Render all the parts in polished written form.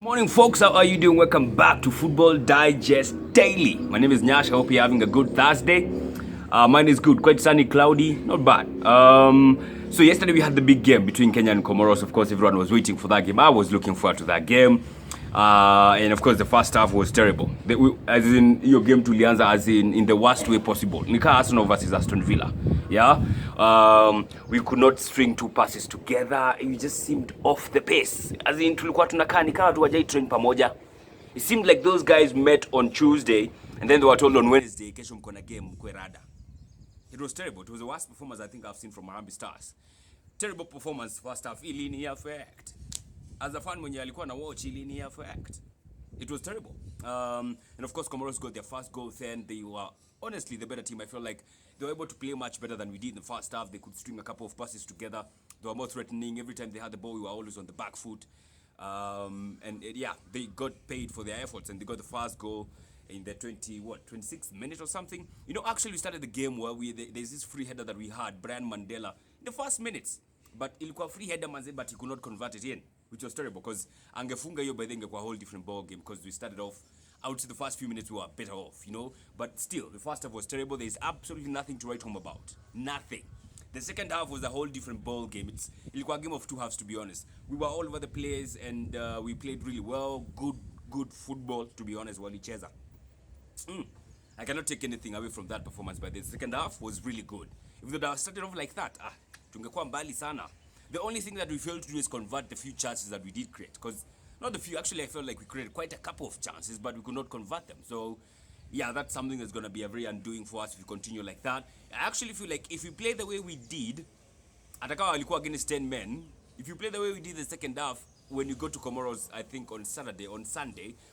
Morning, folks. How are you doing? Welcome back to Football Digest Daily. My name is Nyash. I hope you're having a good Thursday. Mine is good. Quite sunny, cloudy, not bad. So yesterday we had the big game between Kenya and Comoros. Of course, everyone was waiting for that game. I was looking forward to that game. And of course, the first half was terrible. As in, your game to Lianza, as in the worst way possible. Nika Arsenal versus Aston Villa. Yeah. We could not string two passes together. It just seemed off the pace. As in, tulikuwa tunakaa ni kama tuwajai train pamoja. It seemed like those guys met on Tuesday and then they were told on Wednesday, kesho mko na game mkwe rada. It was terrible. It was the worst performance I think I've seen from Harambee Stars. Terrible performance first half. Ilini affect. As a fan mwenye alikuwa na watch, ilini affect. It was terrible. And of course, Comoros got their first goal then. They were honestly the better team. I feel like they were able to play much better than we did in the first half. They could string a couple of passes together. They were more threatening. Every time they had the ball, we were always on the back foot. Yeah, they got paid for their efforts and they got the first goal in the 26th minute or something. You know, actually we started the game where there's this free header that we had, Brian Mandela, in the first minutes. But ilikuwa free header manze, but he could not convert it in, which was terrible because angefunga hiyo by then ingekuwa a whole different ball game because we started off, I would say the first few minutes we were better off, you know. But still, the first half was terrible. There's absolutely nothing to write home about. Nothing. The second half was a whole different ball game. Ilikuwa a game of two halves, to be honest. We were all over the place and we played really well. Good football, to be honest, walicheza. I cannot take anything away from that performance, but the second half was really good. If they had started off like that, tungekuwa mbali sana. The only thing that we failed to do is convert the few chances that we did create. Because, not the few, actually I felt like we created quite a couple of chances, but we could not convert them. So, yeah, that's something that's going to be a very undoing for us if we continue like that. I actually feel like if we play the way we did, atakawa walikuwa against 10 men, if you play the way we did the second half, when you go to Comoros, I think on Sunday,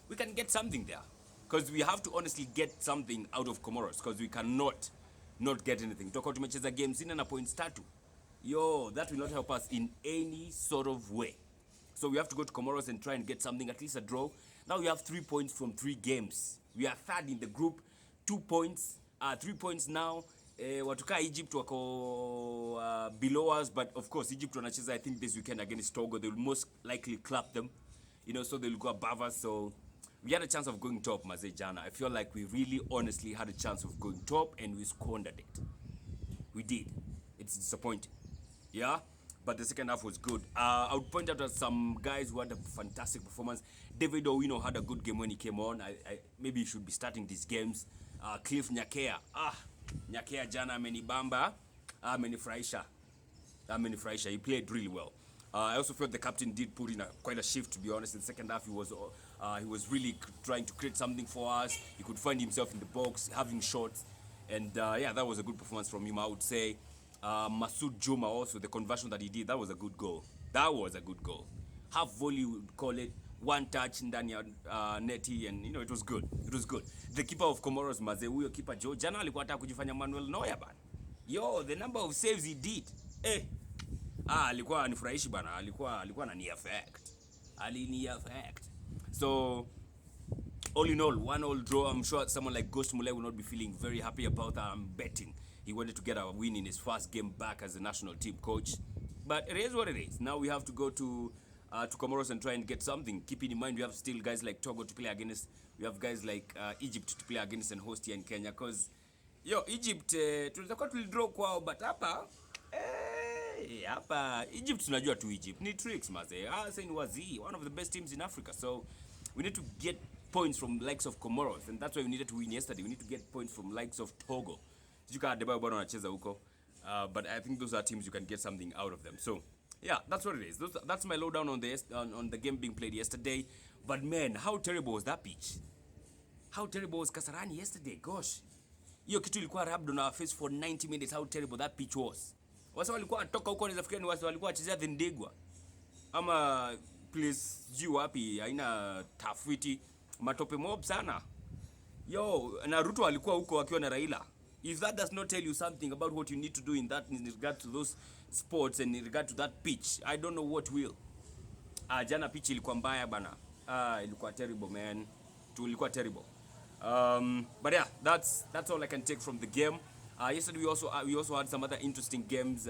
we can get something there. Because we have to honestly get something out of Comoros, because we cannot not get anything. Toka tumecheza games in na points tatu. Yo, that will not help us in any sort of way. So we have to go to Comoros and try and get something, at least a draw. Now we have 3 points from 3 games. We are third in the group, 2 points, 3 points now. Watuka Egypt wako below us, but of course Egypt wanacheza I think this weekend against Togo. They will most likely clap them, you know, so they will go above us. So we had a chance of going top, Maze Jana. I feel like we really honestly had a chance of going top and we squandered it. We did. It's disappointing. Yeah, but the second half was good. I would point out that some guys who had a fantastic performance. David Owino had a good game when he came on. Maybe he should be starting these games. Cliff Nyakea. Nyakea jana amenibamba. Amenifurahisha. He played really well. I also felt the captain did put in quite a shift, to be honest. In the second half, he was really trying to create something for us. He could find himself in the box, having shots. And yeah, that was a good performance from him, I would say. Masoud Juma also, the conversion that he did, that was a good goal. Half volley, we would call it. One touch ndani ya neti, and you know, it was good. The keeper of Comoros, Maze, huyo keeper Joe, jana alikuwa anataka kujifanya Manuel Neuer bana. Yo, the number of saves he did. Alikuwa anifurahishi bana. Alikuwa anani affect. So all in all, 1-1 draw. I'm sure someone like Ghost Mulee will not be feeling very happy about that. I'm betting he wanted to get a win in his first game back as a national team coach. But it is what it is. Now we have to go to Comoros and try and get something. Keeping in mind we have still guys like Togo to play against. We have guys like Egypt to play against and host here in Kenya. Because, yo, Egypt, tulitakuwa tulidraw kwao, but hapa Egypt tunajua tu Egypt. Ni tricks, maze. Saying wazi, one of the best teams in Africa. So we need to get points from likes of Comoros. And that's why we needed to win yesterday. We need to get points from likes of Togo. But I think those are teams you can get something out of them. So yeah, that's what it is. That's my lowdown on the game being played yesterday. But man, how terrible was that pitch? How terrible was Kasarani yesterday? Gosh. Hiyo kitu ilikuwa rubbed on our face for 90 minutes, how terrible that pitch was. Wasa walikuwa atoka huko wanaweza fikiri ni wasa walikuwa wachezea Thindigwa. Ama please juu wapi haina tafwiti, matope mob sana. Yo, na Ruto alikuwa huko akiwa na Raila. If that does not tell you something about what you need to do in regard to those sports and in regard to that pitch, I don't know what will. Jana pitch ilikuwa mbaya bana. Ilikuwa terrible, man. Ilikuwa terrible. But yeah, that's all I can take from the game. Yesterday we also had some other interesting games.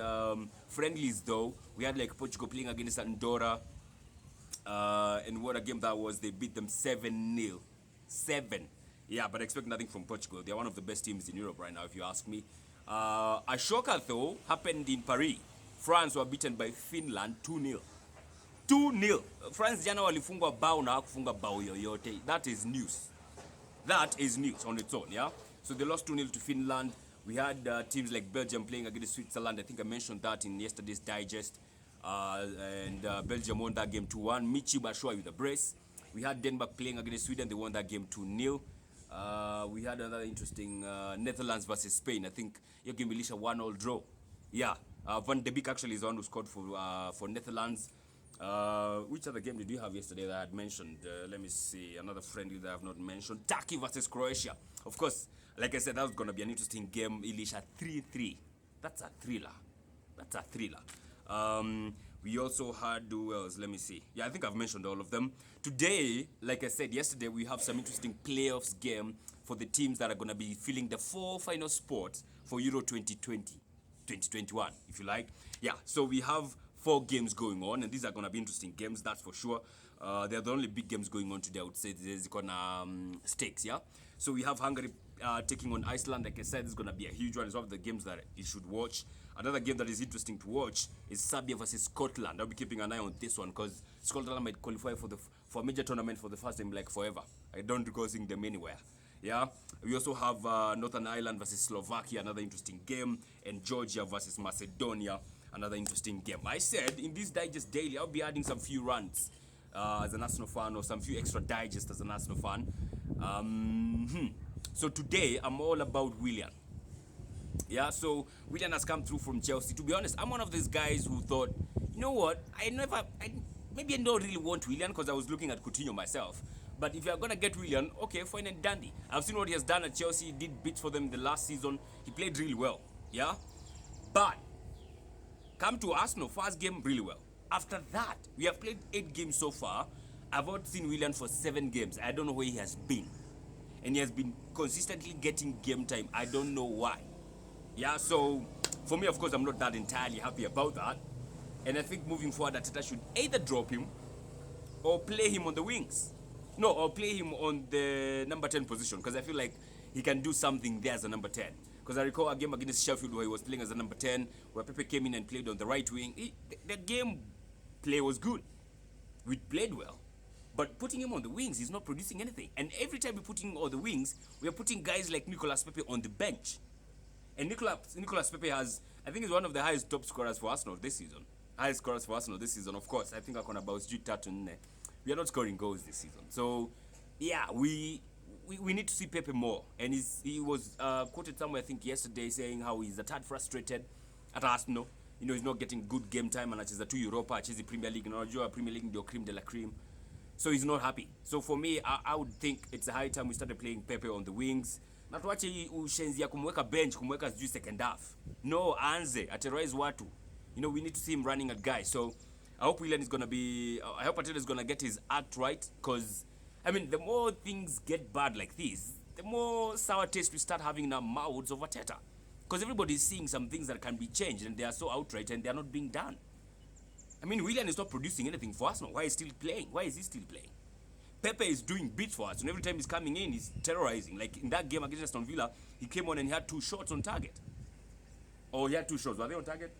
Friendlies though. We had like Portugal playing against Andorra. And what a game that was. They beat them 7-0. 7. Yeah, but I expect nothing from Portugal. They're one of the best teams in Europe right now, if you ask me. A shocker, though, happened in Paris. France were beaten by Finland 2-0. 2-0. France jana walifungwa bao na hakufunga bao yoyote. That is news. That is news on its own, yeah? So they lost 2-0 to Finland. We had teams like Belgium playing against Switzerland. I think I mentioned that in yesterday's digest. And Belgium won that game 2-1. Michi Batshuayi with a brace. We had Denmark playing against Sweden. They won that game 2-0. We had another interesting Netherlands versus Spain. I think your game will 1-1 draw. Yeah, Van de Beek actually is the one who scored for Netherlands. Which other game did you have yesterday that I had mentioned? Let me see, another friendly that I have not mentioned. Turkey versus Croatia. Of course, like I said, that was going to be an interesting game. Ilisha 3-3. That's a thriller. That's a thriller. We also had, who else? Let me see. Yeah, I think I've mentioned all of them. Today, like I said yesterday, we have some interesting playoffs game for the teams that are going to be filling the 4 final spots for Euro 2020, 2021, if you like. Yeah, so we have 4 games going on, and these are going to be interesting games, that's for sure. They're the only big games going on today, I would say. There's gonna stakes, yeah? So we have Hungary taking on Iceland. Like I said, it's going to be a huge one. It's one of the games that you should watch. Another game that is interesting to watch is Serbia versus Scotland. I'll be keeping an eye on this one because Scotland might qualify for a major tournament for the first time, like forever. I don't recall seeing them anywhere. Yeah, we also have Northern Ireland versus Slovakia, another interesting game, and Georgia versus Macedonia, another interesting game. I said in this digest daily, I'll be adding some few runs as an Arsenal fan, or some few extra digest as an Arsenal fan. So today I'm all about Willian. Yeah, so Willian has come through from Chelsea. To be honest, I'm one of those guys who thought, you know what, maybe I don't really want Willian because I was looking at Coutinho myself. But if you're going to get Willian, okay, fine and dandy. I've seen what he has done at Chelsea. He did bits for them the last season. He played really well, yeah? But come to Arsenal, first game, really well. After that, we have played 8 games so far. I've not seen Willian for 7 games. I don't know where he has been. And he has been consistently getting game time. I don't know why. Yeah, so for me, of course, I'm not that entirely happy about that. And I think moving forward, Arteta should either drop him or play him on the wings. No, or play him on the number 10 position, because I feel like he can do something there as a number 10. Because I recall a game against Sheffield where he was playing as a number 10, where Pepe came in and played on the right wing. The game play was good. We played well. But putting him on the wings, he's not producing anything. And every time we put him on the wings, we are putting guys like Nicolas Pepe on the bench. And Nicolas Pepe has, I think he's one of the highest top scorers for Arsenal this season. Highest scorers for Arsenal this season, of course. I think I can about we are not scoring goals this season. So, yeah, we need to see Pepe more. And he was quoted somewhere, I think, yesterday saying how he's a tad frustrated at Arsenal. You know, he's not getting good game time, and anacheza tu Europa, achezi Premier League. Unajua Premier League ndio cream de la cream. So he's not happy. So for me, I would think it's a high time we started playing Pepe on the wings. Na tuache hii ushenzi ya kumweka bench, kumweka sijui second half. No, anze, aterrorise watu. You know, we need to see him running at guys. So I hope Willian is going to be, I hope Arteta is going to get his act right. Because, I mean, the more things get bad like this, the more sour taste we start having in our mouths of Arteta. Because everybody is seeing some things that can be changed and they are so outright and they are not being done. I mean, Willian is not producing anything for us now. Why is he still playing? Why is he still playing? Pepe is doing bits for us, and every time he's coming in, he's terrorizing. Like in that game against Aston Villa, he came on and he had 2 shots on target. Or he had 2 shots. Were they on target?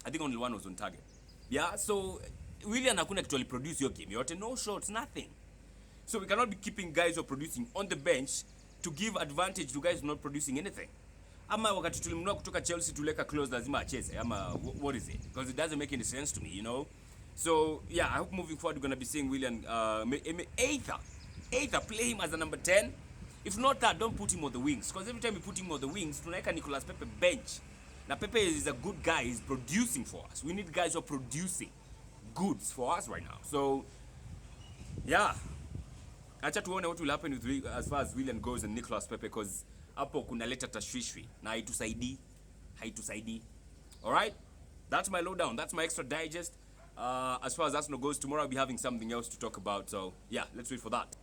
I think only 1 was on target. Yeah, so Willian hakuna actually produce your game. You have no shots, nothing. So we cannot be keeping guys who are producing on the bench to give advantage to guys not producing anything. Ama wakati tulimnunua kutoka Chelsea tuleka close lazima acheze. Ama what is it? Because it doesn't make any sense to me, you know. So yeah, I hope moving forward we're gonna be seeing Willian either play him as a number 10. If not that, don't put him on the wings. Because every time you put him on the wings, tunaweka Nicolas Pepe bench. Now Pepe is a good guy. He's producing for us. We need guys who are producing goods for us right now. So yeah, acha tuone what will happen with as far as Willian goes and Nicolas Pepe, because hapo kunaleta tashwishwi na haitusaidii. All right, that's my lowdown. That's my extra digest. As far as Arsenal goes, tomorrow I'll be having something else to talk about. So yeah, let's wait for that.